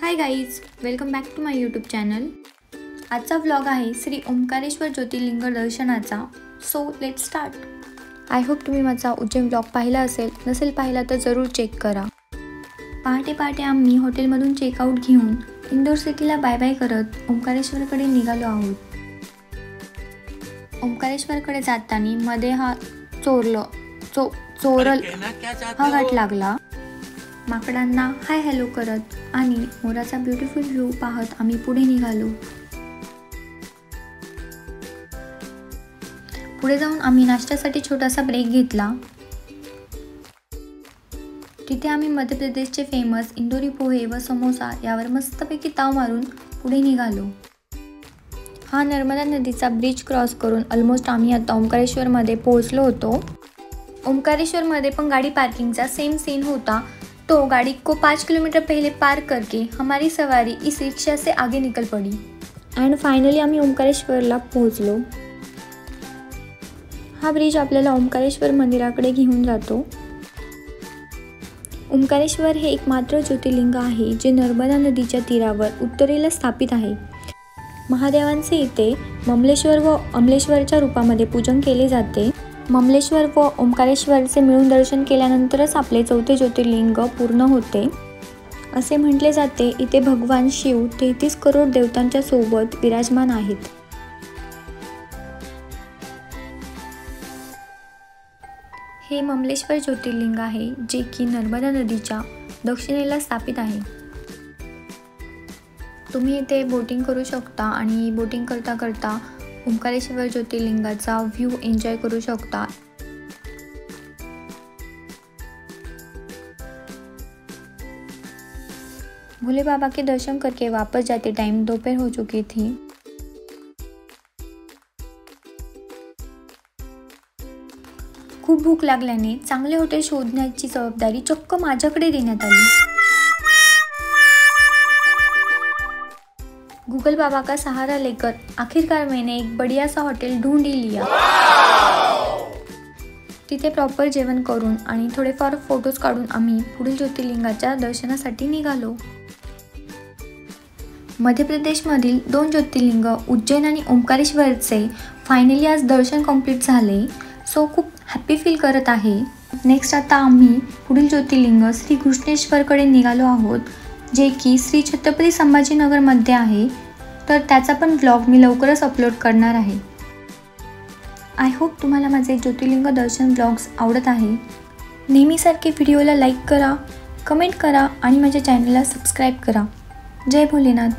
High guys, welcome back to my YouTube channel. आजचा vlog आहे श्री ओंकारेश्वर ज्योतिर्लिंग दर्शनाचा। So let's start. I hope तुम्ही माझा उज्जैन व्लॉग पाहिला असेल, नसेल पाहिला तर जरूर चेक करा। पहाटे पहाटे आम्ही हॉटेलमधून चेकआउट घेऊन इंदोर सिटीला बाय बाय करत ओंकारेश्वरकडे निघालो आहोत। ओंकारेश्वरकडे जाताना मध्ये हा चोरल हा घाट लागला। माकडांना हाय हॅलो करत आणि मोराचा ब्युटिफुल व्ह्यू पाहत आम्ही पुढे निघालो। पुढे जाऊन आम्ही नाश्त्यासाठी छोटासा ब्रेक घेतला। तिथे आम्ही मध्य प्रदेशचे फेमस इंदोरी पोहे व समोसा यावर मस्तपैकी ताव मारून पुढे निघालो। हा नर्मदा नदीचा ब्रिज क्रॉस करून ऑलमोस्ट आम्ही आता ओंकारेश्वरमध्ये पोहोचलो होतो। ओंकारेश्वरमध्ये पण गाड़ी पार्किंगचा सेम सीन होता। तो गाड़ी को 5 किलोमीटर पहले पार्क करके हमारी सवारी इस रिक्शा से आगे निकल पड़ी एंड फाइनली आम्ही ओंकारेश्वरला पोहोचलो। हा ब्रिज आपल्याला ओंकारेश्वर मंदिराकडे घेऊन जातो। ओंकारेश्वर हे एकमात्र ज्योतिर्लिंग आहे जे नर्मदा नदीच्या तीरावर उत्तरेला स्थापित आहे। महादेवांचे इथे ममलेश्वर व अमलेश्वरच्या रूपामध्ये पूजन केले जाते। ममलेश्वर व ओंकारेश्वरचे मिळून दर्शन केल्यानंतरच आपले चौथे ज्योतिर्लिंग पूर्ण होते असे म्हटले जाते। इथे भगवान शिव 33 करोड देवतांच्या सोबत विराजमान आहेत। हे ममलेश्वर ज्योतिर्लिंग आहे जे की नर्मदा नदीच्या दक्षिणेला स्थापित आहे। तुम्ही इथे बोटिंग करू शकता आणि बोटिंग करता करता ओंकारेश्वर ज्योतिर्लिंगाचा व्यू एंजॉय करू शकता। भोले बाबा के दर्शन करके वापस जाते टाइम दोपहर हो चुकी थी। खूप भूक लागल्याने चांगले हॉटेल शोधण्याची जबाबदारी चक्क माझ्याकडे देण्यात आली। गूगल बाबा का सहारा लेकर आखिरकार मैंने एक बढ़िया सा हॉटेल ढूंढ ही लिया। तिथे प्रॉपर जेवण करून आणि थोडेफार फोटोज काढून आम्ही पुढील ज्योतिर्लिंगाच्या दर्शनासाठी निघालो। मध्य प्रदेशमधील 2 ज्योतिर्लिंग उज्जैन आणि ओंकारेश्वरचे फायनली आज दर्शन कंप्लीट झाले। सो खूप हॅपी फील करत आहे। नेक्स्ट आता आम्ही पुढील ज्योतिर्लिंग श्री कृष्णेश्वरकडे निघालो आहोत, जे की श्री छत्रपती संभाजीनगरमध्ये आहे। तर त्याचा पण व्लॉग मी लवकरच अपलोड करणार आहे। आय होप तुम्हाला माझे ज्योतिर्लिंग दर्शन व्लॉग्स आवडत आहे। नेहमीसारखे व्हिडिओला लाईक करा, कमेंट करा आणि माझ्या चॅनलला सबस्क्राईब करा। जय भोलेनाथ।